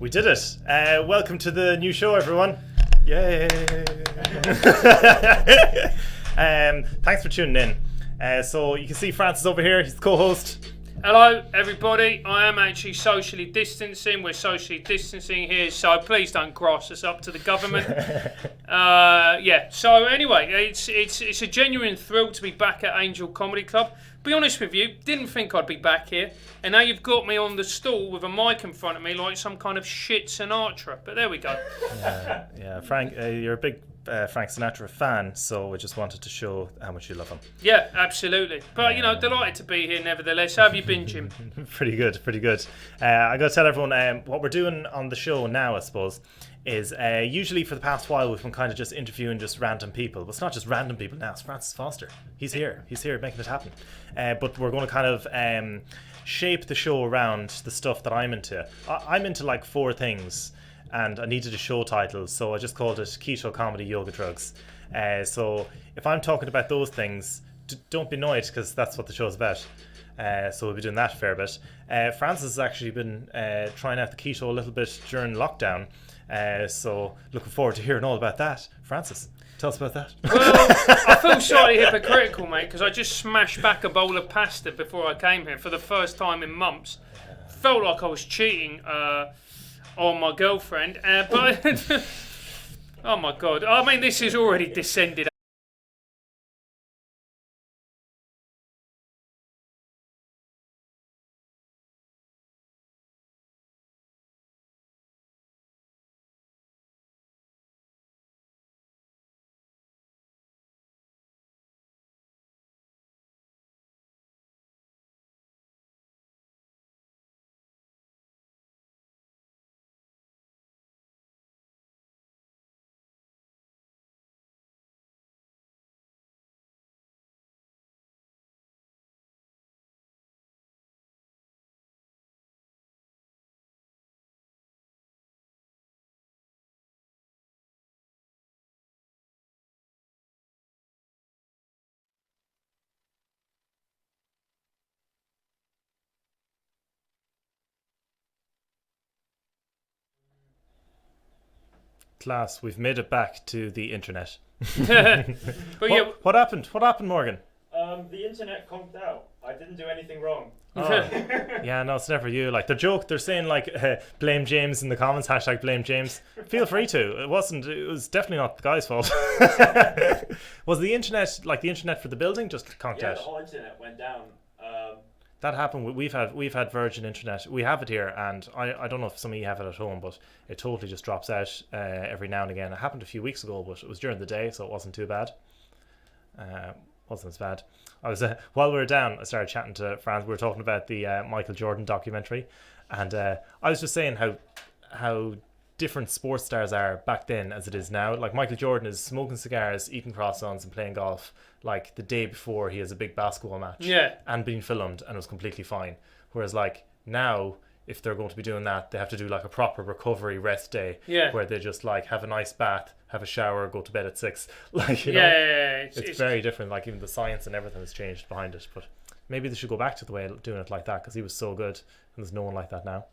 We did it. Welcome to the new show, everyone. Yay. Thanks for tuning in. So you can see Francis over here. He's the co-host. Hello, everybody. I am actually socially distancing. We're socially distancing here, so please don't cross us up to the government. So anyway, it's a genuine thrill to be back at Angel Comedy Club. Be honest with you, didn't think I'd be back here, and now you've got me on the stool with a mic in front of me like some kind of shit Sinatra. But there we go. Yeah, Frank, you're a big Frank Sinatra fan, so we just wanted to show how much you love him. Yeah, absolutely. But delighted to be here nevertheless. How have you been, Jim? Pretty good. I got to tell everyone what we're doing on the show now, I suppose, is usually for the past while we've been kind of just interviewing just random people. But it's not just random people now, it's Francis Foster. He's here making it happen. But we're going to kind of shape the show around the stuff that I'm into. I'm into like 4 things, and I needed a show title, so I just called it Keto, Comedy, Yoga, Drugs. So if I'm talking about those things, don't be annoyed, because that's what the show's about. So we'll be doing that a fair bit. Francis has actually been trying out the keto a little bit during lockdown. So looking forward to hearing all about that. Francis, tell us about that. Well, I feel slightly hypocritical, mate, because I just smashed back a bowl of pasta before I came here for the first time in months. Felt like I was cheating on my girlfriend, but oh my god, I mean, this has already descended. Class, we've made it back to the internet. But what happened? What happened, Morgan? The internet conked out. I didn't do anything wrong. Oh. Yeah, no, it's never you. Like, they're saying like blame James in the comments, hashtag blame James. Feel free to. It was definitely not the guy's fault. Was the internet for the building just conked out? Yeah, the whole internet went down. That happened. We've had Virgin Internet. We have it here, and I don't know if some of you have it at home, but it totally just drops out every now and again. It happened a few weeks ago, but it was during the day, so it wasn't too bad. Wasn't as bad. I was while we were down, I started chatting to Franz. We were talking about the Michael Jordan documentary, and I was just saying how different sports stars are back then as it is now. Like, Michael Jordan is smoking cigars, eating croissants, and playing golf like the day before he has a big basketball match. Yeah. And being filmed, and it was completely fine. Whereas like now, if they're going to be doing that, they have to do like a proper recovery rest day. Yeah. Where they just like have a nice bath, have a shower, go to bed at 6. Like, you know, it's very different. Like, even the science and everything has changed behind it. But maybe they should go back to the way of doing it like that, because he was so good, and there's no one like that now.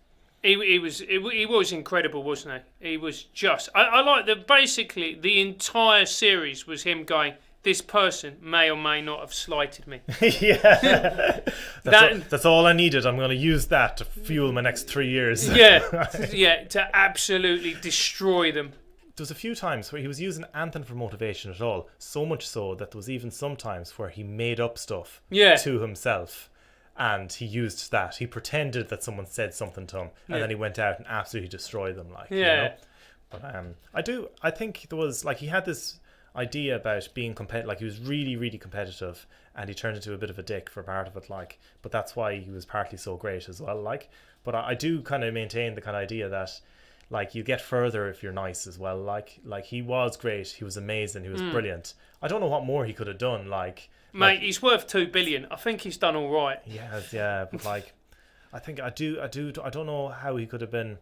He was incredible, wasn't he? He was just. I like that. Basically, the entire series was him going, this person may or may not have slighted me. Yeah. That's all I needed. I'm going to use that to fuel my next 3 years. Yeah, to absolutely destroy them. There was a few times where he was using anything for motivation at all. So much so that there was even some times where he made up stuff to himself. And he used that. He pretended that someone said something to him, and then he went out and absolutely destroyed them. Like, you know? But I think there was like, he had this idea about being competitive. Like, he was really, really competitive, and he turned into a bit of a dick for part of it. Like, but that's why he was partly so great as well. Like, but I do kind of maintain the kind of idea that, like, you get further if you're nice as well. Like he was great. He was amazing. He was brilliant. I don't know what more he could have done. Mate, he's worth $2 billion. I think he's done all right. Yeah, but like, I don't know how he could have been,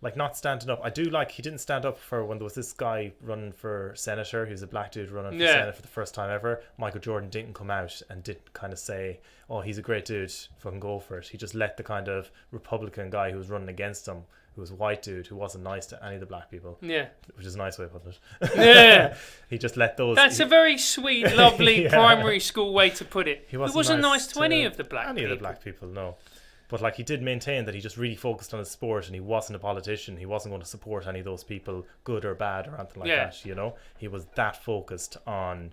like, not standing up. I do like he didn't stand up for when there was this guy running for senator. He was a black dude running for Senate for the first time ever. Michael Jordan didn't come out and didn't kind of say, oh, he's a great dude, fucking go for it. He just let the kind of Republican guy who was running against him, who was a white dude who wasn't nice to any of the black people. Yeah. Which is a nice way of putting it. Yeah. He just let those... That's a very sweet, lovely Yeah. primary school way to put it. He wasn't nice to any of the black Any people. of the black people, no. But like he did maintain that he just really focused on his sport and he wasn't a politician. He wasn't going to support any of those people, good or bad or anything like that, you know? He was that focused on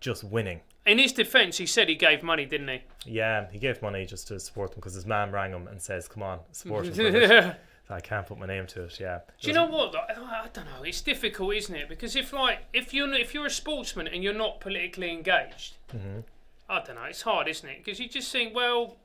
just winning. In his defence, he said he gave money, didn't he? Yeah, he gave money just to support them because his mum rang him and says, come on, support him for it. I can't put my name to it, yeah. Do you know what? Though? I don't know. It's difficult, isn't it? Because if you're a sportsman and you're not politically engaged, I don't know. It's hard, isn't it? Because you just think, well,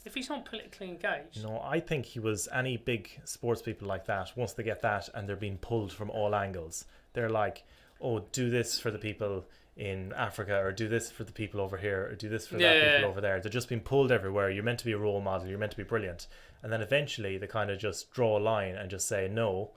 if he's not politically engaged. No, I think he was any big sports people like that. Once they get that and they're being pulled from all angles, they're like, oh, do this for the people in Africa, or do this for the people over here, or do this for that people over there. They're just being pulled everywhere. You're meant to be a role model. You're meant to be brilliant. And then eventually they kind of just draw a line and just say, no,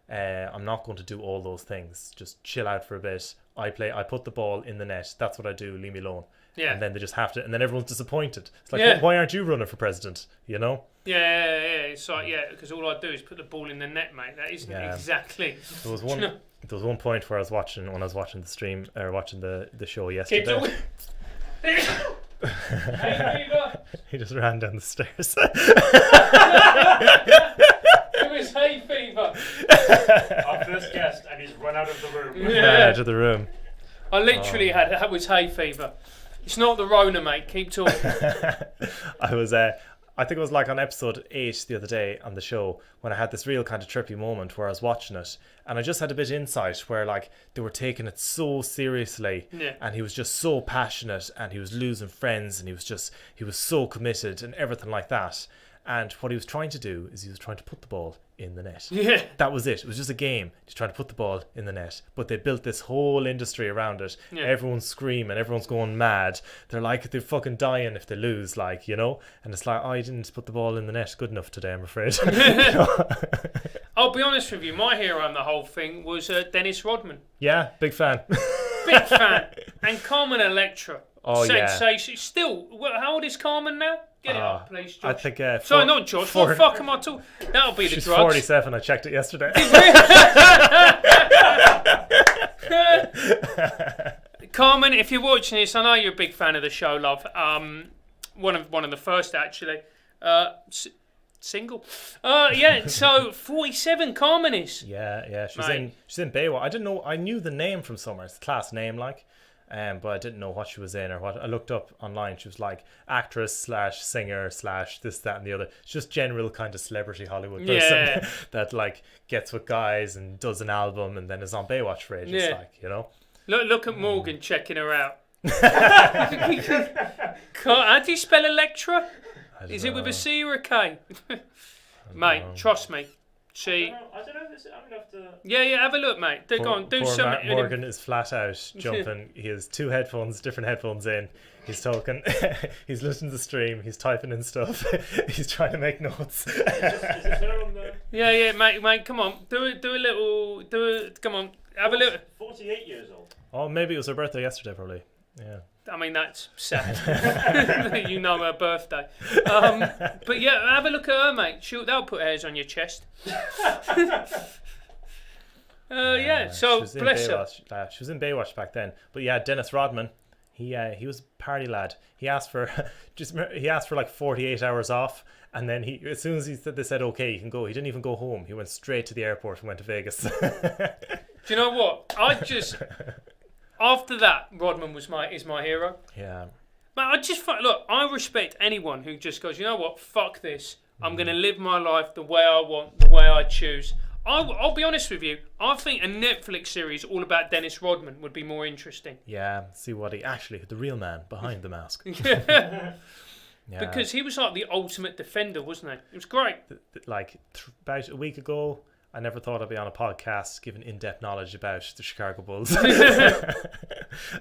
I'm not going to do all those things. Just chill out for a bit. I put the ball in the net. That's what I do. Leave me alone. Yeah. And then they just have to, and then everyone's disappointed. It's like, why aren't you running for president? You know? Yeah. It's like, because all I do is put the ball in the net, mate. That isn't exactly. There was one point where when I was watching the stream, or watching the show yesterday. Keto. Hey, fever. He just ran down the stairs. It was hay fever. Our first guest, and he's run out of the room. Ran out of the room. I literally that was hay fever. It's not the Rona, mate. Keep talking. I think it was like on episode 8 the other day on the show when I had this real kind of trippy moment where I was watching it and I just had a bit of insight where like they were taking it so seriously and he was just so passionate and he was losing friends and he was so committed and everything like that. And what he was trying to do is he was trying to put the ball in the net. Yeah. That was it. It was just a game. He's trying to put the ball in the net. But they built this whole industry around it. Yeah. Everyone's screaming. Everyone's going mad. They're like, they're fucking dying if they lose, like, you know? And it's like, I didn't put the ball in the net good enough today, I'm afraid. I'll be honest with you. My hero on the whole thing was Dennis Rodman. Yeah, big fan. Big fan. And Carmen Electra. Oh, sensation. Yeah. Still, how old is Carmen now? Get it up, please, Josh. I think... Sorry, not Josh. What the fuck am I talking? That'll be the drugs. She's 47. I checked it yesterday. Carmen, if you're watching this, I know you're a big fan of the show, love. One of the first, actually. Single. So 47 Carmen is. Yeah. She's in Baywatch. I didn't know. I knew the name from somewhere. It's a class name, like. But I didn't know what she was in or what. I looked up online. She was like actress / singer / this, that, and the other. It's just general kind of celebrity Hollywood person that like gets with guys and does an album and then is on Baywatch for ages, like, you know. Look at Morgan checking her out. How do you spell Electra? Is it with a C or a K? Mate, trust me. I don't know if it's... I'm going to have to... Yeah, have a look, mate. Go on, do something. Morgan is flat out jumping. He has different headphones in. He's talking. He's listening to the stream. He's typing in stuff. He's trying to make notes. Is it her on the... Yeah, mate, come on. Come on, have a look. 48 years old. Oh, maybe it was her birthday yesterday, probably. Yeah. I mean, that's sad. You know her birthday. But yeah, have a look at her, mate. That'll put hairs on your chest. So bless her. She was in Baywatch back then. But yeah, Dennis Rodman, he was a party lad. He asked for like 48 hours off, and then as soon as they said okay, you can go. He didn't even go home. He went straight to the airport and went to Vegas. Do you know what? After that, Rodman is my hero. Yeah. But I respect anyone who just goes, you know what, fuck this. I'm going to live my life the way I want, the way I choose. I'll be honest with you. I think a Netflix series all about Dennis Rodman would be more interesting. Yeah, see what the real man behind the mask. Yeah. Because he was like the ultimate defender, wasn't he? It was great. About a week ago, I never thought I'd be on a podcast giving in-depth knowledge about the Chicago Bulls. I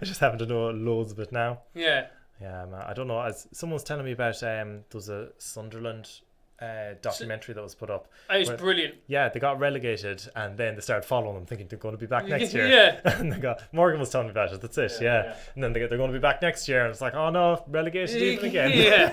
just happen to know loads of it now. Yeah. Yeah, man. I don't know. Someone's telling me about there was a Sunderland documentary that was put up. It was brilliant. Yeah, they got relegated and then they started following them, thinking they're going to be back next year. Yeah. And Morgan was telling me about it. That's it. Yeah. And then they're going to be back next year, and it's like, oh no, relegated even again. Yeah.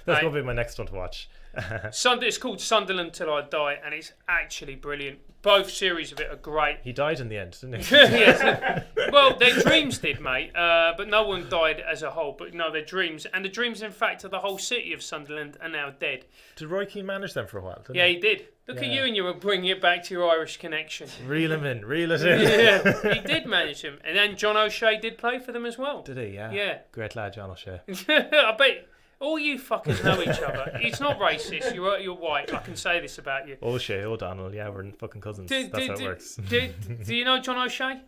That's going to be my next one to watch. It's called Sunderland Till I Die, and it's actually brilliant. Both series of it are great. He died in the end, didn't he? Yes. Well, their dreams did, mate. But no one died as a whole. But no, their dreams, and the dreams, in fact, of the whole city of Sunderland are now dead. Did Roy Keane manage them for a while? Didn't Yeah, he did. Look at Yeah. you, and you were bringing it back to your Irish connection. Reel him in, reel it in. Yeah, he did manage them, and then John O'Shea did play for them as well. Did he? Yeah. Yeah. Great lad, John O'Shea. I bet all you fuckers know each other. It's not racist. You're white. I can say this about you. O'Shea, O'Donnell, yeah, we're fucking cousins. That's how it works. Do you know John O'Shea?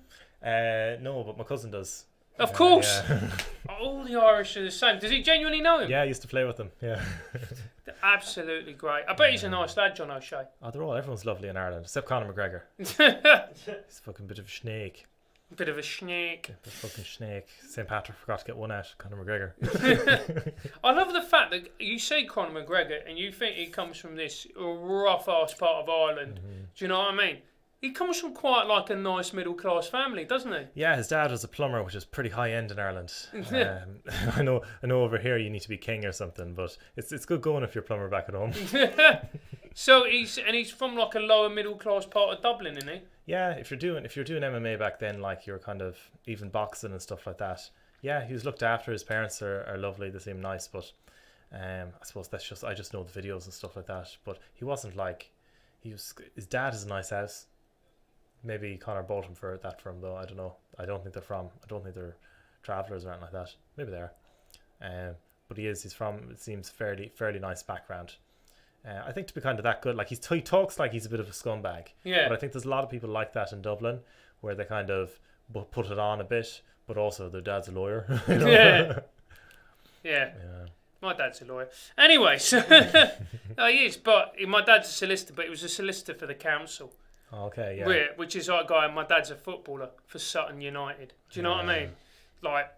No, but my cousin does. Of course. Yeah. All the Irish are the same. Does he genuinely know him? Yeah, I used to play with them. Yeah. Absolutely great. I bet he's a nice lad, John O'Shea. Oh, everyone's lovely in Ireland, except Conor McGregor. He's a fucking bit of a snake. Bit of a snake. A fucking snake. St. Patrick forgot to get one out, Conor McGregor. I love the fact that you say Conor McGregor and you think he comes from this rough ass part of Ireland. Do you know what I mean? He comes from quite like a nice middle class family, doesn't he? Yeah, his dad was a plumber, which is pretty high end in Ireland. I know over here you need to be king or something, but it's good going if you're a plumber back at home. So he's from like a lower middle class part of Dublin, isn't he? Yeah, if you're doing MMA back then, like you're kind of even boxing and stuff like that. Yeah, he was looked after. His parents are lovely. They seem nice, but I suppose I just know the videos and stuff like that. But he wasn't like his dad has a nice house. Maybe Connor bought him for him though. I don't know. I don't think they're travellers or anything like that. Maybe they are. But he's from, it seems, fairly nice background. I think to be kind of that good, like he talks like he's a bit of a scumbag. Yeah. But I think there's a lot of people like that in Dublin, where they kind of put it on a bit, but also their dad's a lawyer. You know? Yeah. Yeah. My dad's a lawyer. Anyway, so no, he is. But my dad's a solicitor, but he was a solicitor for the council. Okay, yeah. Which is like a guy. My dad's a footballer for Sutton United. Do you know what I mean? Like,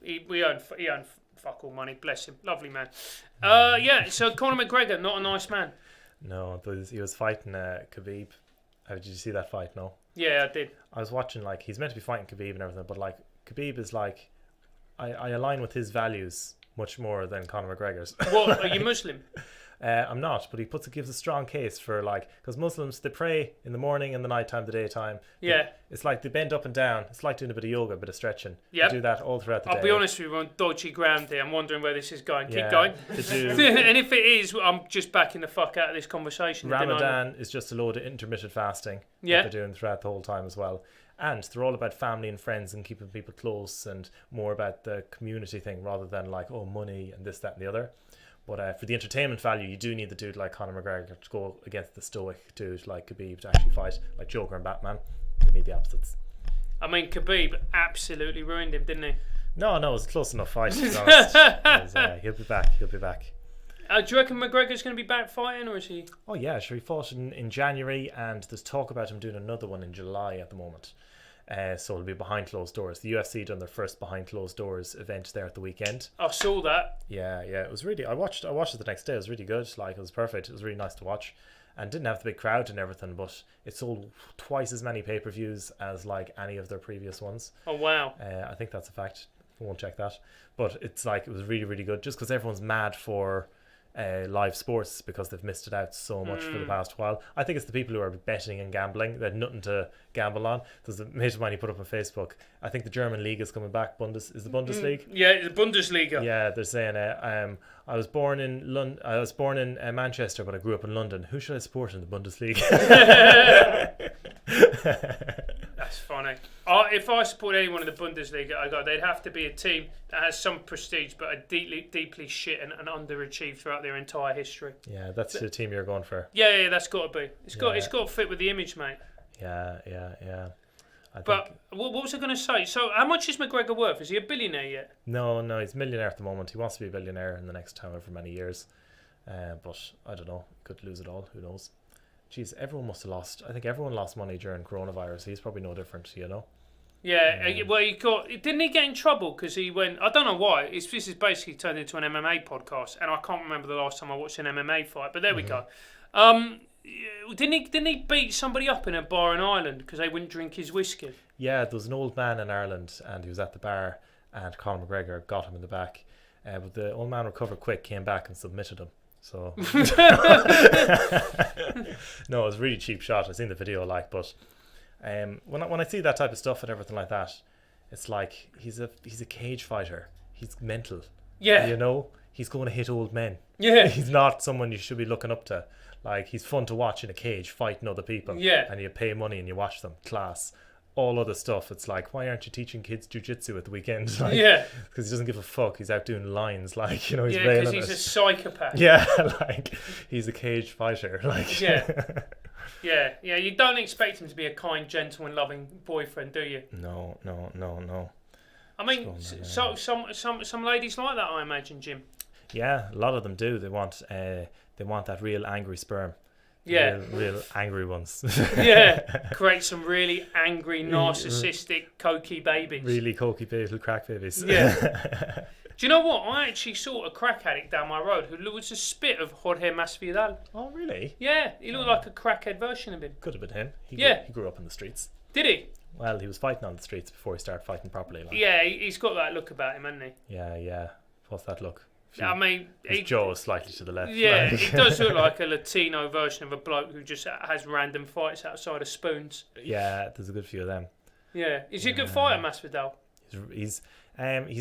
he earned fuck all money. Bless him, lovely man. Yeah. So Conor McGregor, not a nice man. No, he was fighting Khabib. Did you see that fight? No. Yeah, I did. I was watching, like, he's meant to be fighting Khabib and everything, but like Khabib is like, I align with his values much more than Conor McGregor's. What, are you Muslim? I'm not, but he gives a strong case for, like, because Muslims, they pray in the morning and the night time, the daytime. Yeah. It's like they bend up and down. It's like doing a bit of yoga, a bit of stretching. Yep. They do that all throughout the day. I'll be honest with you, we're on dodgy ground here. I'm wondering where this is going. Yeah, Keep going. they do. And if it is, I'm just backing the fuck out of this conversation. Ramadan is just a load of intermittent fasting that they're doing throughout the whole time as well. And they're all about family and friends and keeping people close and more about the community thing rather than like, oh, money and this, that and the other. But for the entertainment value, you do need the dude like Conor McGregor to go against the stoic dude like Khabib to actually fight, like Joker and Batman. You need the opposites. I mean, Khabib absolutely ruined him, didn't he? No, it was a close enough fight, to be honest. He'll be back. Do you reckon McGregor's going to be back fighting, or is he? Oh yeah, sure. He fought in January, and there's talk about him doing another one in July at the moment. So it'll be behind closed doors. The UFC done their first behind closed doors event there at the weekend. I saw that. Yeah. It was really. I watched it the next day. It was really good. Like, it was perfect. It was really nice to watch, and didn't have the big crowd and everything. But it sold twice as many pay-per-views as like any of their previous ones. Oh wow. I think that's a fact. I won't check that, but it's like it was really, really good. Just because everyone's mad for live sports because they've missed it out so much for the past while. I think it's the people who are betting and gambling. They had nothing to gamble on. There's a mate of mine, he put up on Facebook, I think the German league is coming back. Is the Bundesliga? Yeah, the Bundesliga. Yeah, they're saying I was born in Manchester, but I grew up in London. Who should I support in the Bundesliga? That's funny. If I support anyone in the Bundesliga, they'd have to be a team that has some prestige but are deeply shit and underachieved throughout their entire history. Yeah, that's the team you're going for. Yeah, that's got to be. It's got to fit with the image, mate. Yeah. But what was I going to say? So, how much is McGregor worth? Is he a billionaire yet? No, he's a millionaire at the moment. He wants to be a billionaire in the next however many years. But I don't know. Could lose it all. Who knows? Jeez, everyone must have lost. I think everyone lost money during coronavirus. He's probably no different, you know? Yeah, well, didn't he get in trouble because he went, I don't know why, this is basically turned into an MMA podcast, and I can't remember the last time I watched an MMA fight, but there we go. Didn't he beat somebody up in a bar in Ireland because they wouldn't drink his whiskey? Yeah, there was an old man in Ireland, and he was at the bar, and Conor McGregor got him in the back. But the old man recovered quick, came back and submitted him. So no, it was a really cheap shot. I seen the video, like, but when I see that type of stuff and everything like that, it's like he's a cage fighter. He's mental. Yeah. You know, he's going to hit old men. Yeah. He's not someone you should be looking up to. Like, he's fun to watch in a cage fighting other people. Yeah. And you pay money and you watch them. Class. All other stuff, it's like, why aren't you teaching kids jiu-jitsu at the weekend? Like, Yeah. Because he doesn't give a fuck. He's out doing lines, like, you know, he's Yeah, railing because he's it. a psychopath. Yeah, like, he's a cage fighter. Like, Yeah. Yeah. You don't expect him to be a kind, gentle, and loving boyfriend, do you? No. I mean, So, some ladies like that, I imagine, Jim. Yeah, a lot of them do. They want that real angry sperm. Yeah. Real angry ones. Yeah. Create some really angry, narcissistic, cokey babies. Really cokey babies, little crack babies. Yeah. Do you know what? I actually saw a crack addict down my road who was a spit of Jorge Masvidal. Oh, really? Yeah, he looked like a crackhead version of him. Could have been him. He grew up in the streets. Did he? Well, he was fighting on the streets before he started fighting properly. Like. Yeah, he's got that look about him, hasn't he? Yeah. What's that look? I mean, his jaw is slightly to the left. Yeah, like. he does look like a Latino version of a bloke who just has random fights outside of spoons. Yeah, there's a good few of them. Yeah, is he a good fighter, Masvidal? He's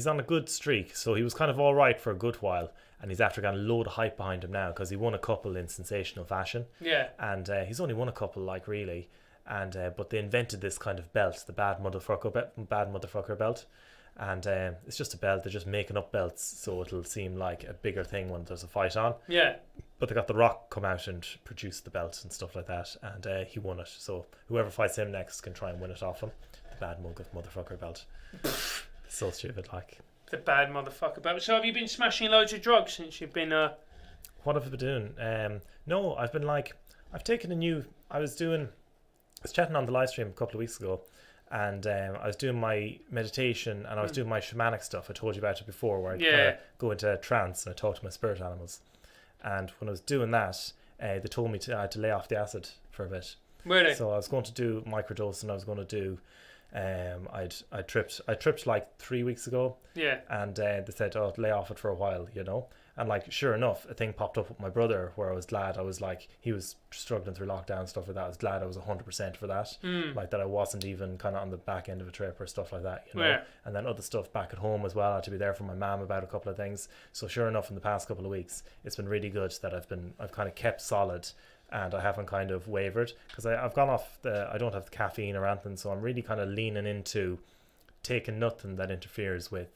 on a good streak, so he was kind of all right for a good while, and he's after got a load of hype behind him now because he won a couple in sensational fashion. Yeah, and he's only won a couple, like, really, and but they invented this kind of belt, the bad motherfucker belt. And it's just a belt. They're just making up belts so it'll seem like a bigger thing when there's a fight on. Yeah. But they got The Rock come out and produce the belt and stuff like that, and he won it. So whoever fights him next can try and win it off him. The bad motherfucker belt. So stupid, like. The bad motherfucker belt. So have you been smashing loads of drugs since you've been... What have I been doing? No, I've been like... I've taken a new... I was chatting on the live stream a couple of weeks ago, and I was doing my meditation and I was doing my shamanic stuff. I told you about it before, where I kind of go into a trance and I talk to my spirit animals. And when I was doing that, they told me I had to lay off the acid for a bit. Really? So I was going to do microdose, and I was going to do... I tripped like 3 weeks ago. Yeah. And they said, oh, lay off it for a while, you know. And like, sure enough, a thing popped up with my brother where I was glad. I was like, he was struggling through lockdown and stuff like that. I was glad I was 100% for that. Like that I wasn't even kind of on the back end of a trip or stuff like that, you know. Yeah. And then other stuff back at home as well. I had to be there for my mum about a couple of things. So sure enough, in the past couple of weeks, it's been really good that I've kind of kept solid, and I haven't kind of wavered, because I've gone off I don't have the caffeine or anything, so I'm really kind of leaning into taking nothing that interferes with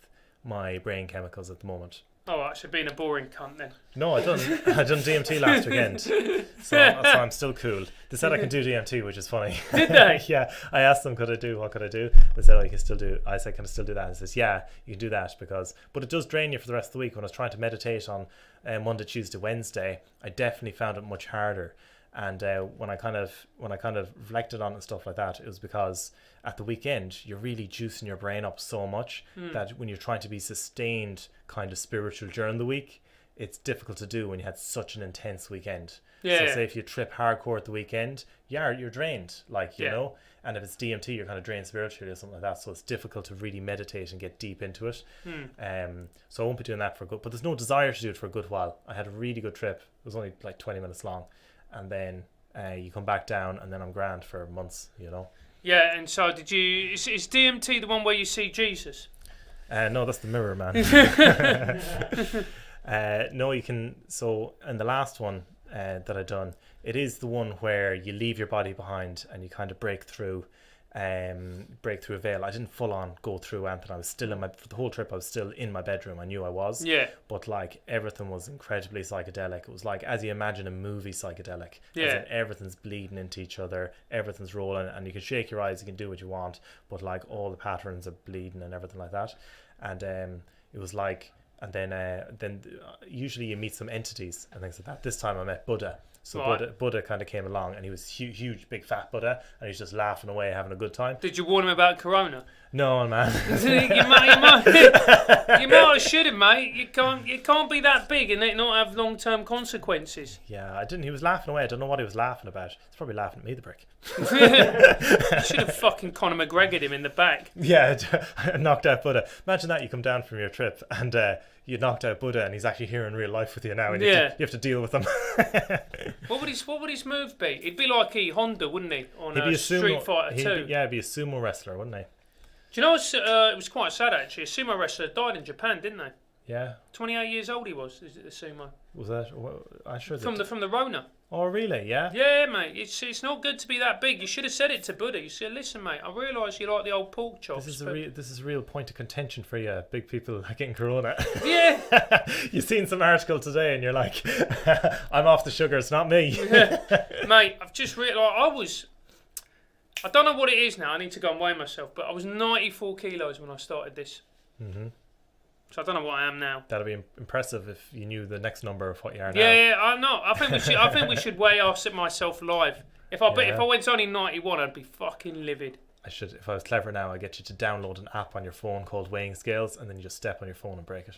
my brain chemicals at the moment. Oh, right, so being a boring cunt then. No, I done DMT last weekend, so I'm still cool. They said I can do DMT, which is funny. Did they? Yeah, I asked them, what could I do? They said, I can still do. I said, can I still do that? And he says, yeah, you can do that, but it does drain you for the rest of the week. When I was trying to meditate on Monday, Tuesday, Wednesday, I definitely found it much harder. And when I kind of reflected on it and stuff like that, it was because at the weekend you're really juicing your brain up so much that when you're trying to be sustained kind of spiritual during the week, it's difficult to do when you had such an intense weekend. Yeah. So say if you trip hardcore at the weekend, you're drained, like, you know. And if it's DMT, you're kind of drained spiritually or something like that. So it's difficult to really meditate and get deep into it. So I won't be doing that for a good. But there's no desire to do it for a good while. I had a really good trip. It was only like 20 minutes long. And then you come back down, and then I'm grand for months, you know. Yeah, and so did you... Is DMT the one where you see Jesus? No, that's the mirror, man. No, you can... So, in the last one that I done, it is the one where you leave your body behind and you kind of break through a veil. I didn't full on go through anything. I was still for the whole trip, I was still in my bedroom. I knew I was. Yeah. But like, everything was incredibly psychedelic. It was like, as you imagine a movie psychedelic. Yeah. As in, everything's bleeding into each other, everything's rolling, and you can shake your eyes, you can do what you want, but like, all the patterns are bleeding and everything like that. And it was like, and then usually you meet some entities and things like that. This time I met Buddha. So Buddha kind of came along, and he was huge, big fat Buddha, and he's just laughing away, having a good time. Did you warn him about Corona? No, man. you might have should have, mate. You can't be that big and it not have long-term consequences. Yeah, I didn't. He was laughing away. I don't know what he was laughing about. He's probably laughing at me, the prick. You should have fucking Conor McGregor'd him in the back. Yeah, knocked out Buddha. Imagine that, you come down from your trip and you knocked out Buddha and he's actually here in real life with you now, and Yeah. you have to deal with him. What would his move be? He'd be like Honda, wouldn't he? On He'd be a Street Fighter 2. He'd be a sumo wrestler, wouldn't he? Do you know it was quite sad actually? A sumo wrestler died in Japan, didn't they? Yeah. 28 years old he was. Is it the sumo? Was that? I'm sure. From the Rona. Oh really? Yeah. Yeah, mate. It's not good to be that big. You should have said it to Buddha. You said, "Listen, mate. I realise you like the old pork chops." This is a real point of contention for you, big people getting corona. Yeah. You've seen some article today, and you're like, "I'm off the sugar. It's not me." Mate, I've just realised I don't know what it is now. I need to go and weigh myself, but I was 94 kilos when I started this. Mm-hmm. So I don't know what I am now. That'd be impressive if you knew the next number of what you are now. Yeah, I'm not. I think we should weigh myself live. If I went to only 91, I'd be fucking livid. If I was clever now, I'd get you to download an app on your phone called Weighing Scales, and then you just step on your phone and break it.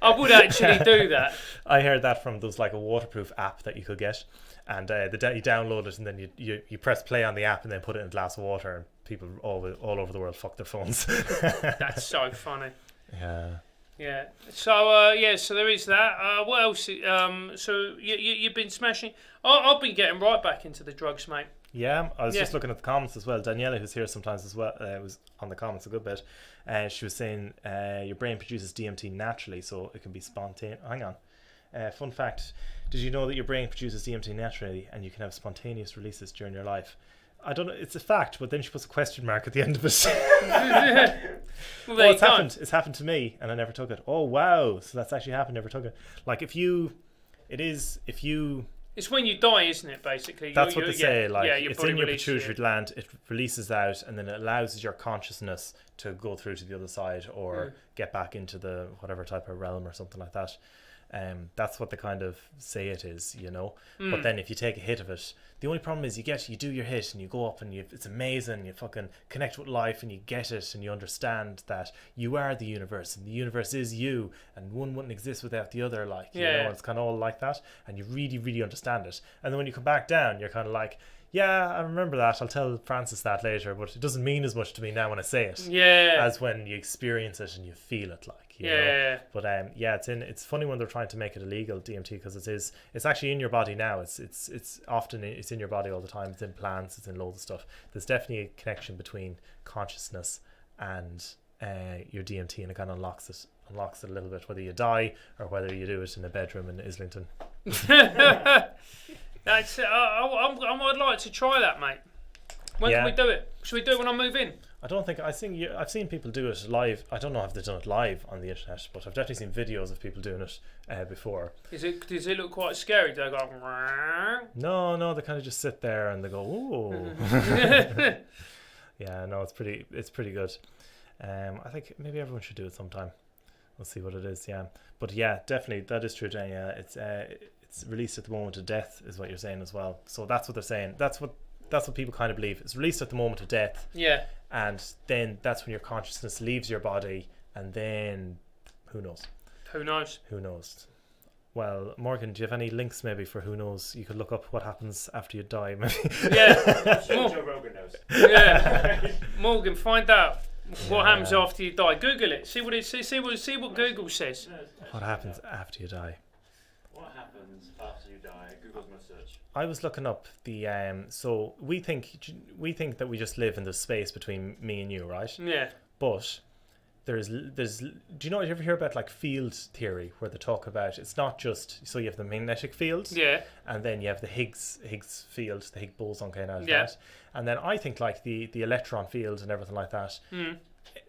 I would actually do that. I heard that from those like a waterproof app that you could get, and you download it, and then you press play on the app, and then put it in a glass of water, and people all over the world fuck their phones. That's so funny. Yeah. Yeah. So so there is that. What else? So you've been smashing. I've been getting right back into the drugs, mate. Yeah, I was just looking at the comments as well. Daniela, who's here sometimes as well, was on the comments a good bit. She was saying your brain produces DMT naturally, so it can be spontaneous. Hang on. Fun fact: did you know that your brain produces DMT naturally, and you can have spontaneous releases during your life? I don't know. It's a fact, but then she puts a question mark at the end of it. Well, it's happened. It's happened to me, and I never took it. Oh wow! So that's actually happened. Never took it. Like if you. It's when you die, isn't it? Basically, that's what they say. Like your it's body in your releases pituitary gland. It releases out, and then it allows your consciousness to go through to the other side, or get back into the whatever type of realm or something like that. That's what they kind of say it is, you know. But then if you take a hit of it, the only problem is you do your hit and you go up and it's amazing. You fucking connect with life and you get it and you understand that you are the universe and the universe is you and one wouldn't exist without the other. Like you know, it's kind of all like that, and you really, really understand it. And then when you come back down, you're kind of like, yeah, I remember that. I'll tell Francis that later, but it doesn't mean as much to me now when I say it. Yeah. As when you experience it and you feel it, like. You know? But it's funny when they're trying to make it illegal, DMT, because it's actually in your body now. It's often it's in your body all the time. It's in plants. It's in loads of stuff. There's definitely a connection between consciousness and your DMT, and it kind of unlocks it a little bit, whether you die or whether you do it in a bedroom in Islington. That's I'd like to try that, mate. When can we do it? Should we do it when I move in? I've seen people do it live. I don't know if they've done it live on the internet, but I've definitely seen videos of people doing it before. Does it look quite scary? Do they go? No, they kind of just sit there and they go, ooh. Yeah, no, it's pretty good. I think maybe everyone should do it sometime. We'll see what it is. Yeah, but yeah, definitely that is true, Jane. Yeah, it's released at the moment of death, is what you're saying as well. So that's what they're saying. That's what people kind of believe. It's released at the moment of death. Yeah. And then that's when your consciousness leaves your body, and then who knows? Who knows? Well, Morgan, do you have any links maybe for who knows? You could look up what happens after you die, maybe. Yeah. Joe Rogan knows. Yeah. Morgan, find out what happens after you die. Google it. See what Google says. What happens after you die? What happens after you die? Google's my search. I was looking up the so we think that we just live in the space between me and you, right? Yeah. But there's do you know, you ever hear about like field theory, where they talk about it's not just, so you have the magnetic field, and then you have the Higgs field, the Higgs boson kind of that, and then I think like the electron field and everything like that.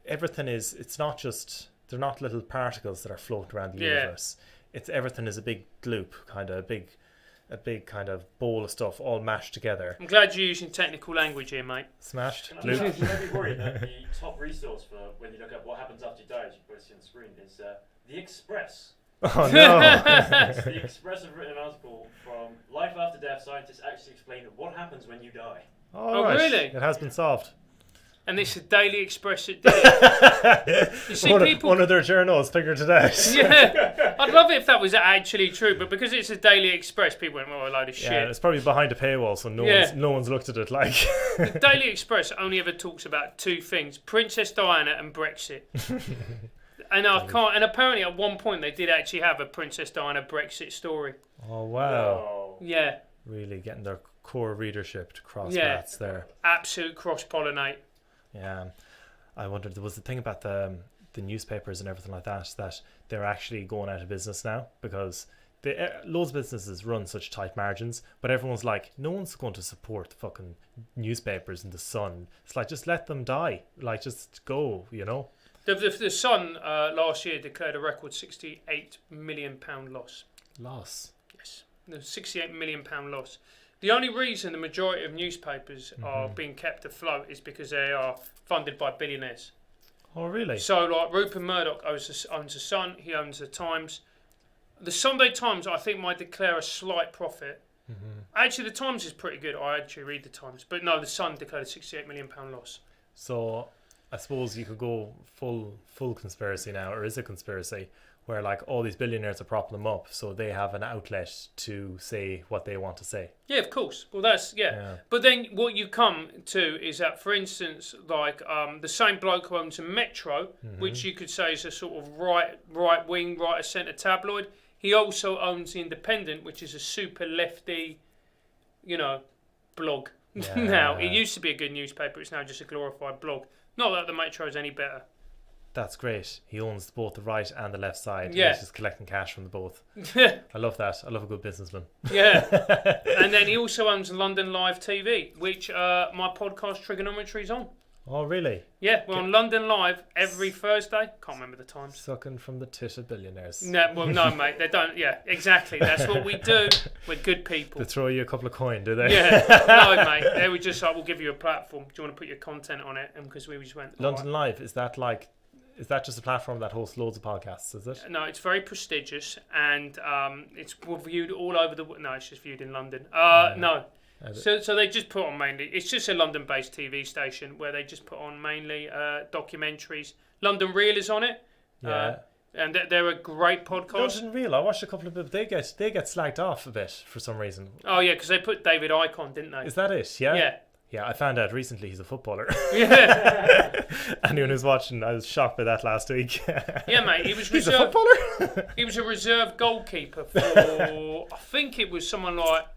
Everything is, it's not just, they're not little particles that are floating around the universe. It's everything is a big gloop, kind of a big kind of bowl of stuff all mashed together. I'm glad you're using technical language here, mate. Smashed. Should I be worried that the top resource for when you look up what happens after you die, as you put it on the screen, is The Express. Oh no! The Express have written an article from Life After Death. Scientists actually explain what happens when you die. Oh, right. Really? It has been solved. And it's the Daily Express that did it. You see, one of their journals figured it out. Yeah, I'd love it if that was actually true, but because it's a Daily Express, people went, "Oh, a load of shit." Yeah, it's probably behind a paywall, so no one's looked at it. Like the Daily Express only ever talks about two things: Princess Diana and Brexit. And I can't. And apparently, at one point, they did actually have a Princess Diana Brexit story. Oh wow! Yeah, really getting their core readership to cross paths there. Absolute cross-pollinate. Yeah, I wondered, there was the thing about the newspapers and everything like that they're actually going out of business now because loads of businesses run such tight margins, but everyone's like, no one's going to support the fucking newspapers in the Sun. It's like, just let them die. Like, just go, you know? The Sun last year declared a record £68 million loss. Loss? Yes, the £68 million loss. The only reason the majority of newspapers are being kept afloat is because they are funded by billionaires. Oh, really? So, like, Rupert Murdoch owns the Sun, he owns the Times. The Sunday Times, I think, might declare a slight profit. Actually, the Times is pretty good. I actually read the Times. But no, the Sun declared a £68 million loss. So, I suppose you could go full conspiracy now, or is it conspiracy, where like all these billionaires are propping them up so they have an outlet to say what they want to say. Yeah, of course. Well, that's, yeah. But then what you come to is that, for instance, like the same bloke who owns a Metro, which you could say is a sort of right-wing, right-of-centre tabloid, he also owns The Independent, which is a super lefty, blog. Yeah. Now, it used to be a good newspaper, it's now just a glorified blog. Not that the Metro is any better. That's great. He owns both the right and the left side. Yeah. He's just collecting cash from the both. I love that. I love a good businessman. Yeah. And then he also owns London Live TV, which my podcast Trigonometry is on. Oh, really? Yeah, we're on London Live every Thursday. Can't remember the times. Sucking from the tit of billionaires. No, well, no, mate. They don't. Yeah, exactly. That's what we do. We're good people. They throw you a couple of coin, do they? Yeah. No, mate. They were just like, we'll give you a platform. Do you want to put your content on it? And because we just went. London Live, is that just a platform that hosts loads of podcasts, is it? No, it's very prestigious and it's viewed all over the... No, it's just viewed in London. No. So they just put on mainly... It's just a London-based TV station where they just put on mainly documentaries. London Real is on it. Yeah. And they're a great podcast. London Real, I watched a couple of... They get slagged off a bit for some reason. Oh, yeah, because they put David Icke on, didn't they? Is that it? Yeah? Yeah. Yeah, I found out recently he's a footballer. Yeah. Anyone who's watching, I was shocked by that last week. Yeah, mate. He was He's reserve, a footballer? He was a reserve goalkeeper for, I think it was someone like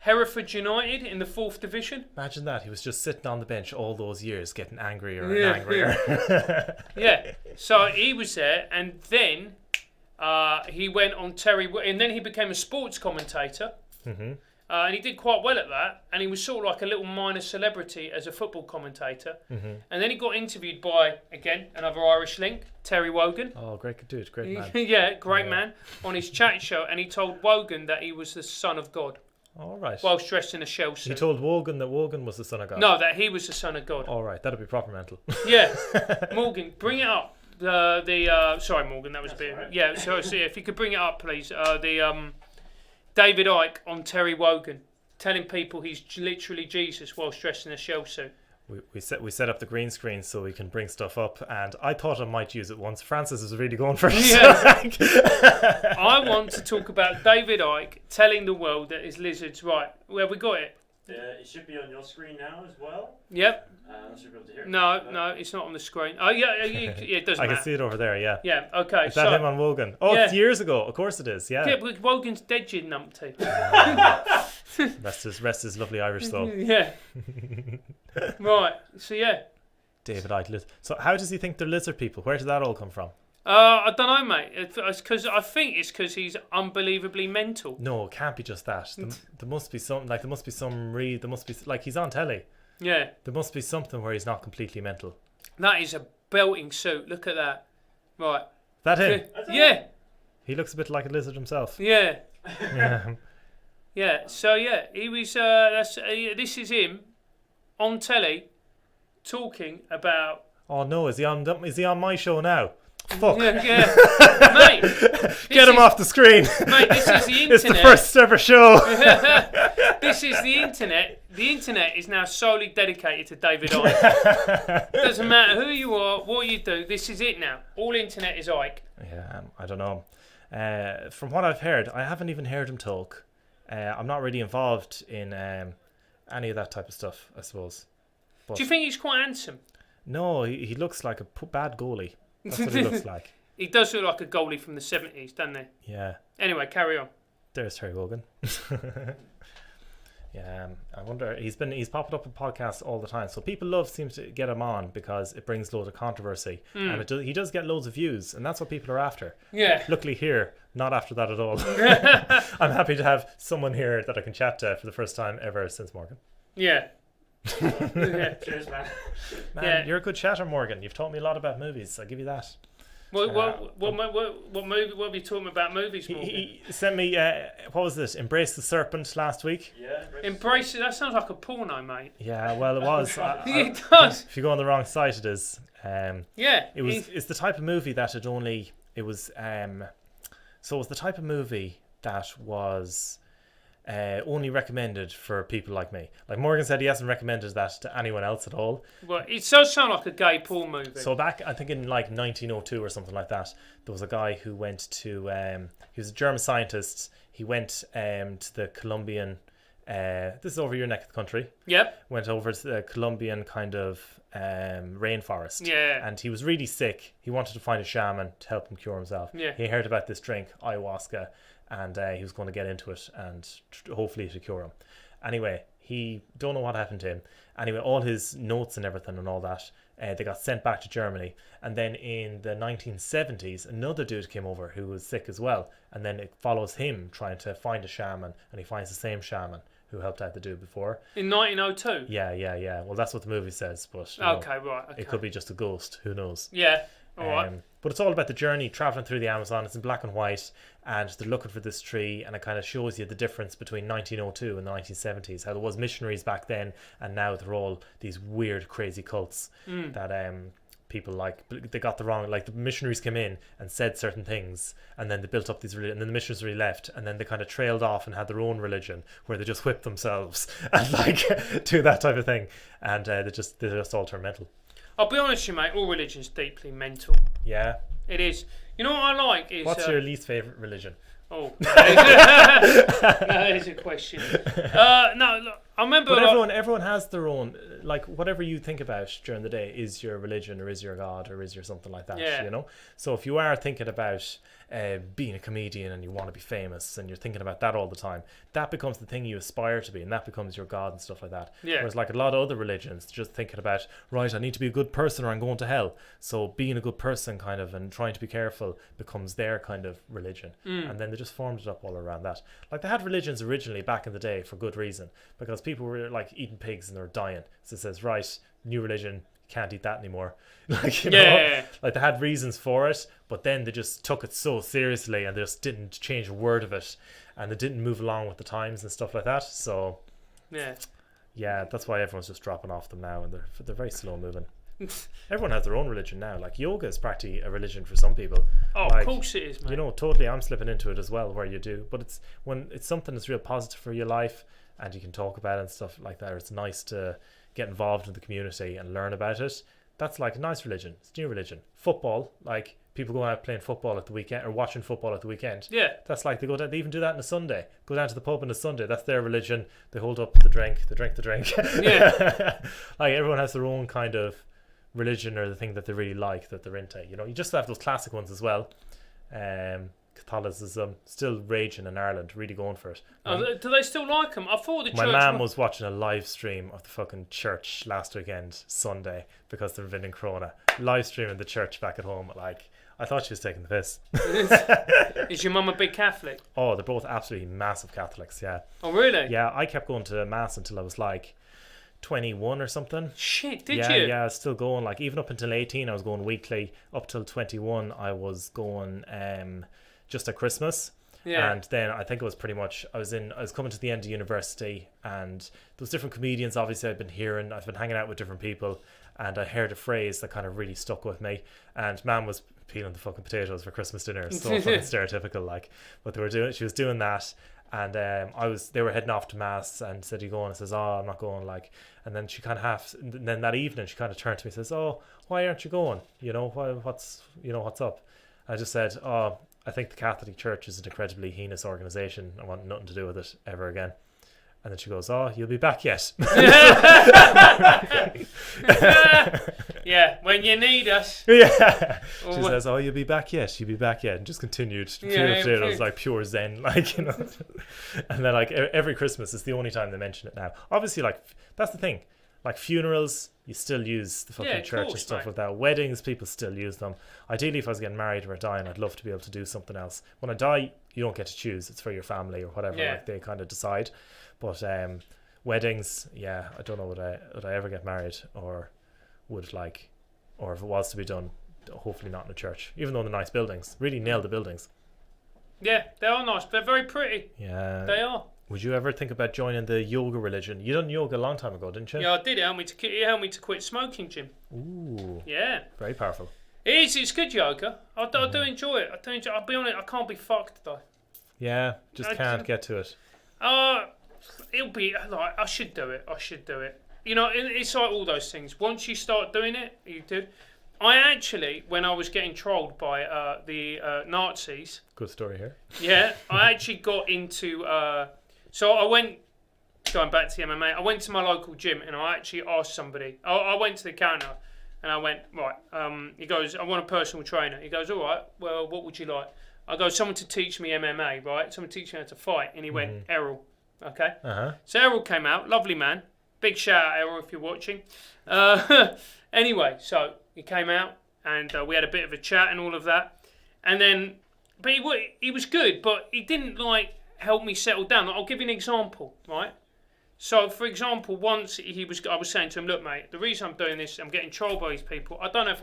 Hereford United in the 4th Division. Imagine that. He was just sitting on the bench all those years, getting angrier and angrier. Yeah. So he was there, and then he went on and then he became a sports commentator. And he did quite well at that, and he was sort of like a little minor celebrity as a football commentator. And then he got interviewed by, again, another Irish link, Terry Wogan. Oh, great dude, great man. Yeah, great man, on his chat show, and he told Wogan that he was the son of God. All right. Whilst dressed in a shell suit. He told Wogan that Wogan was the son of God? No, that he was the son of God. All right, that'd be proper mental. Yeah. Morgan, bring it up. Sorry, Morgan, that was a bit... Right. Yeah, so if you could bring it up, please. David Icke on Terry Wogan, telling people he's literally Jesus whilst dressed in a shell suit. We set up the green screen so we can bring stuff up, and I thought I might use it once. Francis was really going for it. Yeah. I want to talk about David Icke telling the world that his lizards right. Where we got it? It should be on your screen now as well. Yep. I should be able to hear it. No, it's not on the screen. Oh yeah, it doesn't I matter. can see it over there. Yeah. Yeah. Okay. Is that him on Wogan? Oh, yeah. It's years ago. Of course it is. Yeah. Yeah, but Wogan's dead, you numpty. Rest his lovely Irish soul. Yeah. Right. So yeah. David Icke. So how does he think they're lizard people? Where did that all come from? I don't know, mate. I think it's because he's unbelievably mental. No, it can't be just that. There must be something. Like there must be like he's on telly. Yeah. There must be something where he's not completely mental. That is a belting suit. Look at that. Right. That him? Yeah. He looks a bit like a lizard himself. Yeah. Yeah. Yeah. So yeah, he was. This is him on telly talking about. Oh no! Is he on my show now? Fuck. Yeah. Mate. Get him off the screen. Mate, this is the internet. It's the first ever show. This is the internet. The internet is now solely dedicated to David Icke. Doesn't matter who you are, what you do. This is it now. All internet is Icke. Yeah, I don't know. From what I've heard, I haven't even heard him talk. I'm not really involved in any of that type of stuff, I suppose. But Do you think he's quite handsome? no, he looks like a bad goalie. That's what he looks like. He does look like a goalie from the 70s, doesn't he? Yeah. Anyway, carry on. There's Terry Wogan. Yeah, I wonder. He's popping up in podcasts all the time, so people seem to get him on because it brings loads of controversy, and he does get loads of views, and that's what people are after. Yeah. Luckily here, not after that at all. I'm happy to have someone here that I can chat to for the first time ever since Morgan. Yeah. Yeah. Cheers, man. Man, Yeah. you're a good chatter, Morgan. You've taught me a lot about movies. I'll give you that. What movie? What were you talking about? Movies, Morgan? He sent me what was this? Embrace the Serpent last week. Yeah. Embrace it. That sounds like a porno, mate. Yeah, well, it was. It does. If you go on the wrong site, it is. Yeah. It's the type of movie that so it was the type of movie that was only recommended for people like me. Like Morgan said, he hasn't recommended that to anyone else at all. Well, it does sound like a gay porn movie. So back, I think in like 1902 or something like that, there was a guy who went to he was a German scientist. He went to the Colombian this is over your neck of the country. Yep. Went over to the Colombian kind of rainforest. Yeah. And he was really sick. He wanted to find a shaman to help him cure himself. Yeah. He heard about this drink, ayahuasca, and he was going to get into it and hopefully to cure him. Anyway, he don't know what happened to him. Anyway, all his notes and everything and all that, they got sent back to Germany. And then in the 1970s, another dude came over who was sick as well. And then it follows him trying to find a shaman, and he finds the same shaman who helped out the dude before. In 1902? Yeah. Well, that's what the movie says, but you know, Okay, right. Okay. it could be just a ghost. Who knows? Yeah. All right. But it's all about the journey traveling through the Amazon. It's in black and white, and they're looking for this tree, and it kind of shows you the difference between 1902 and the 1970s. How there was missionaries back then, and now they're all these weird, crazy cults that people like. They got the wrong. Like the missionaries came in and said certain things, and then they built up these, and then the missionaries left, and then they kind of trailed off and had their own religion where they just whipped themselves and like do that type of thing, and they just all turn mental. I'll be honest with you, mate. All religion's deeply mental. Yeah. It is. You know what I like is... What's your least favourite religion? Oh. That is a question. No, look, I remember... But everyone has their own... Like, whatever you think about during the day is your religion or is your God or is your something like that, Yeah. you know? So if you are thinking about being a comedian and you want to be famous and you're thinking about that all the time, that becomes the thing you aspire to be, and that becomes your God and stuff like that. Yeah. Whereas like a lot of other religions, just thinking about, right, I need to be a good person or I'm going to hell. So being a good person kind of and trying to be careful becomes their kind of religion. And then they just formed it up all around that. Like they had religions originally back in the day for good reason, because people were like eating pigs and they were dying. So it says, right, new religion, can't eat that anymore. Like, you know, like they had reasons for it, but then they just took it so seriously and they just didn't change a word of it, and they didn't move along with the times and stuff like that. So yeah, that's why everyone's just dropping off them now, and they're very slow moving. Everyone has their own religion now. Like yoga is practically a religion for some people. Oh, like, of course it is, mate. you know, totally. I'm slipping into it as well, where you do, but it's when it's something that's real positive for your life and you can talk about it and stuff like that. It's nice to get involved in the community and learn about it. That's like a nice religion. It's a new religion. Football, like people going out playing football at the weekend or watching football at the weekend. Yeah. That's like they even do that on a Sunday. Go down to the pub on a Sunday. That's their religion. They hold up the drink. They drink the drink. Yeah. Like everyone has their own kind of religion or the thing that they really like that they're into. You know, you just have those classic ones as well. Catholicism still raging in Ireland, really going for it. Do they still like them? I thought the church... My mum was watching a live stream of the fucking church last weekend, Sunday, because there had been in Corona. Live streaming the church back at home. Like, I thought she was taking the piss. Is your mum a big Catholic? Oh, they're both absolutely massive Catholics, yeah. Oh, really? Yeah, I kept going to Mass until I was like 21 or something. Shit, did Yeah, you? yeah, still going. Like, even up until 18, I was going weekly. Up till 21, I was going just at Christmas. Yeah. And then I think it was pretty much I was coming to the end of university, and there was different comedians obviously I've been hanging out with different people, and I heard a phrase that kind of really stuck with me, and Mam was peeling the fucking potatoes for Christmas dinner. So fucking stereotypical, like, but she was doing that, And they were heading off to mass, and said, "You going?" I says, "Oh, I'm not going." Like, and then she kind of then that evening she kind of turned to me and says, "Oh, why aren't you going? You know, what's up?" I just said, "Oh, I think the Catholic Church is an incredibly heinous organization. I want nothing to do with it ever again." And then she goes, "Oh, you'll be back yet." Yeah, when you need us. Yeah. She says, "Oh, you'll be back yet. You'll be back yet," and just continued. It was like pure zen, like, you know. And then like every Christmas is the only time they mention it now. Obviously, like that's the thing. Like funerals, you still use the fucking church and stuff like that. Weddings, people still use them. Ideally, if I was getting married or dying, I'd love to be able to do something else. When I die, you don't get to choose. It's for your family or whatever. Yeah. Like they kind of decide. But weddings, yeah, I don't know would I ever get married or if it was to be done, hopefully not in a church. Even though they're nice buildings, really nail the buildings. Yeah, they are nice. They're very pretty. Yeah, they are. Would you ever think about joining the yoga religion? You done yoga a long time ago, didn't you? Yeah, I did. It helped me to quit smoking, Jim. Ooh. Yeah. Very powerful. It is. It's good yoga. I do enjoy it. I'll be honest. I can't be fucked though. Yeah, just can't get to it. It'll be like I should do it. You know, it's like all those things. Once you start doing it, you do. I actually, when I was getting trolled by the Nazis. Good story here. Yeah, I actually got into. So I went, going back to the MMA, I went to my local gym and I actually asked somebody. I went to the counter and I went, right. He goes, "I want a personal trainer." He goes, "All right. Well, what would you like?" I go, "Someone to teach me MMA, right? Someone teach me how to fight." And he went, "Errol." Okay. So Errol came out, lovely man. Big shout out, Errol, if you're watching. Anyway, so he came out and we had a bit of a chat and all of that. And then, but he was good, but he didn't like help me settle down. I'll give you an example, right? So, for example, once I was saying to him, "Look, mate, the reason I'm doing this, I'm getting trolled by these people. I don't know if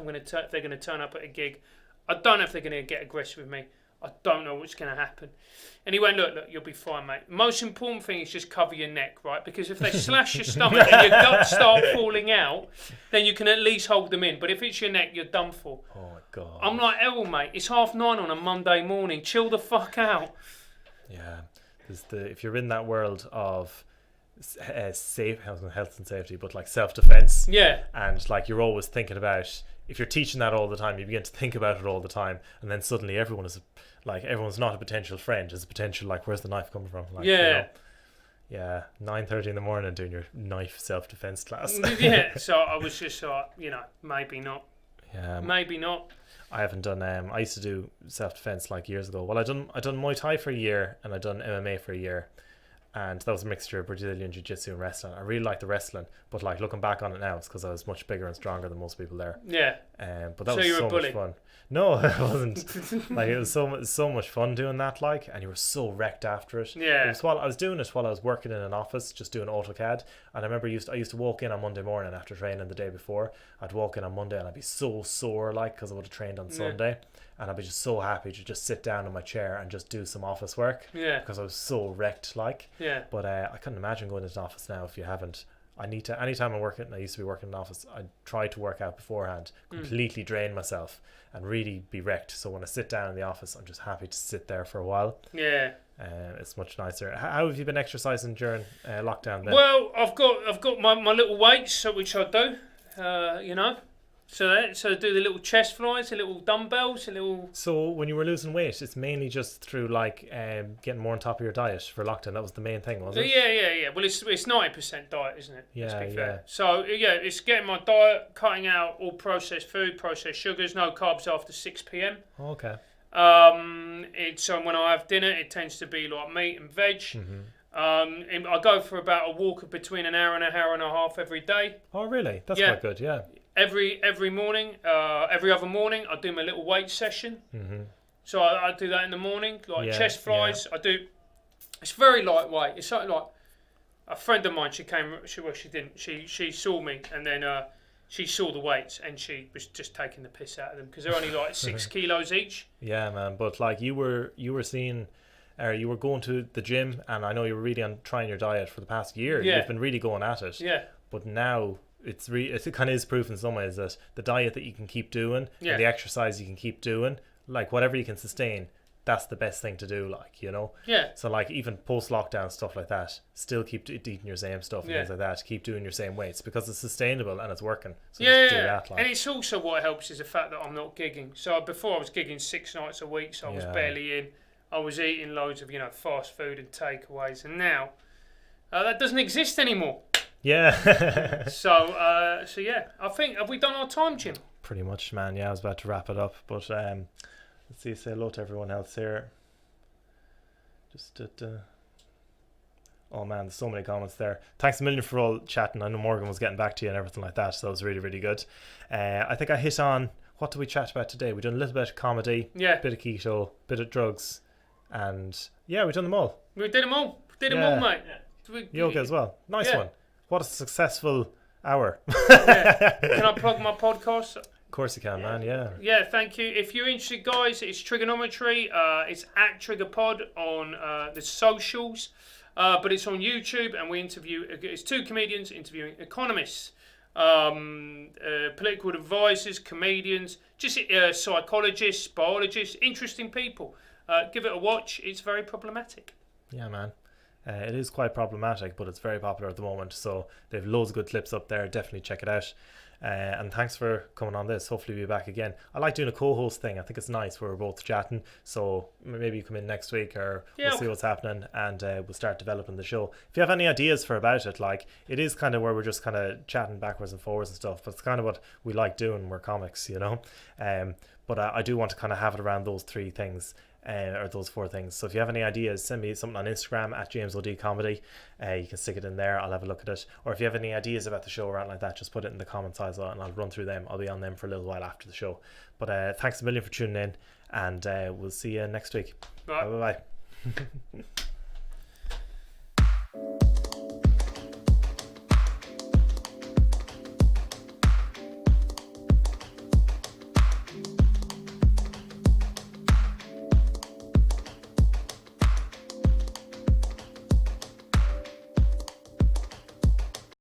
they're going to turn up at a gig. I don't know if they're going to get aggressive with me. I don't know what's going to happen." And he went, look, you'll be fine, mate. Most important thing is just cover your neck, right? Because if they slash your stomach and your guts start falling out, then you can at least hold them in. But if it's your neck, you're done for. Oh, my God. I'm like, "Errol, mate, it's 9:30 on a Monday morning. Chill the fuck out." Yeah. If you're in that world of health and safety, but like self-defense. Yeah. And like you're always thinking about, if you're teaching that all the time, you begin to think about it all the time, and then suddenly everyone's not a potential friend, it's a potential like, where's the knife coming from? Like, yeah. You know, yeah, 9:30 in the morning doing your knife self-defense class. Yeah. So I was just like, maybe not. Yeah. Maybe not. I haven't done. I used to do self-defense like years ago. Well, I done Muay Thai for a year, and I done MMA for a year. And that was a mixture of Brazilian Jiu-Jitsu and wrestling. I really liked the wrestling, but like looking back on it now, it's because I was much bigger and stronger than most people there. Yeah. But that was so much fun. No, it wasn't. Like it was so much fun doing that. Like, and you were so wrecked after it. Yeah. It was while I was doing it while I was working in an office, just doing AutoCAD. And I remember I used to walk in on Monday morning after training the day before. I'd walk in on Monday and I'd be so sore, like, because I would have trained on Sunday. And I'd be just so happy to just sit down in my chair and just do some office work. Yeah. Because I was so wrecked, like. Yeah. But I couldn't imagine going into an office now if you haven't. I need to, anytime I used to be working in an office, I try to work out beforehand, completely drain myself and really be wrecked. So when I sit down in the office, I'm just happy to sit there for a while. Yeah. It's much nicer. How have you been exercising during lockdown then? Well, I've got my little weights, which I do, So do the little chest flies, the little dumbbells, So when you were losing weight, it's mainly just through like getting more on top of your diet for lockdown. That was the main thing, wasn't it? Yeah. Well, it's 90% diet, isn't it? Yeah, Let's be fair. So it's getting my diet, cutting out all processed food, processed sugars, no carbs after 6 p.m. Okay. It's when I have dinner, it tends to be like meat and veg. Mm-hmm. I go for about a walk of between an hour and a half every day. Oh, really? That's quite good. Yeah. Every morning, every other morning, I do my little weight session. Mm-hmm. So I do that in the morning, like chest flies. Yeah. I do. It's very lightweight. It's something like a friend of mine. She came. She didn't. She saw me, and then she saw the weights, and she was just taking the piss out of them because they're only like 6 kilos each. Yeah, man. But like you were seeing. You were going to the gym, and I know you were really on trying your diet for the past year. Yeah. You've been really going at it. Yeah. But now it kind of is proof in some ways that the diet that you can keep doing and the exercise you can keep doing, like whatever you can sustain, that's the best thing to do, like, you know. Yeah. So like even post lockdown stuff like that, still keep eating your same stuff and Yeah. things like that. Keep doing your same weights because it's sustainable and it's working. So Yeah, just do that, like. and it's also what helps is the fact that I'm not gigging. So before I was gigging 6 nights a week, so I was Yeah. barely in. I was eating loads of, you know, fast food and takeaways, and now that doesn't exist anymore. Yeah. So yeah, I think, have we done our time, Jim? Pretty much, man. Yeah, I was about to wrap it up, but let's see. Say hello to everyone else here. Just oh man, there's so many comments there. Thanks a million for all chatting. I know Morgan was getting back to you and everything like that, so that was really, really good. I think I hit on, what did we chat about today? We done a little bit of comedy, Yeah. bit of keto, bit of drugs, and yeah, we done them all. We did them all. Did them Yeah. all, mate. Yeah. Yoga as well. Nice Yeah. one. What a successful hour. Yeah. Can I plug my podcast? Of course you can, man. Yeah. Yeah, thank you. If you're interested, guys, it's Trigonometry. It's at TriggerPod on the socials, but it's on YouTube, and we interview. It's 2 comedians interviewing economists, political advisors, comedians, just psychologists, biologists, interesting people. Give it a watch. It's very problematic. Yeah, man. It is quite problematic, but it's very popular at the moment. So they have loads of good clips up there. Definitely check it out. And thanks for coming on this. Hopefully we'll be back again. I like doing a co-host thing. I think it's nice where we're both chatting. So maybe you come in next week, or we'll see what's happening, and we'll start developing the show. If you have any ideas for about it, like, it is kind of where we're just kind of chatting backwards and forwards and stuff, but it's kind of what we like doing. We're comics, you know. But I do want to kind of have it around those 3 things. Or those 4 things. So if you have any ideas, send me something on Instagram at JamesODComedy. You can stick it in there. I'll have a look at it. Or if you have any ideas about the show or anything like that, just put it in the comments and I'll run through them. I'll be on them for a little while after the show. But thanks a million for tuning in, and we'll see you next week. Right. Bye bye.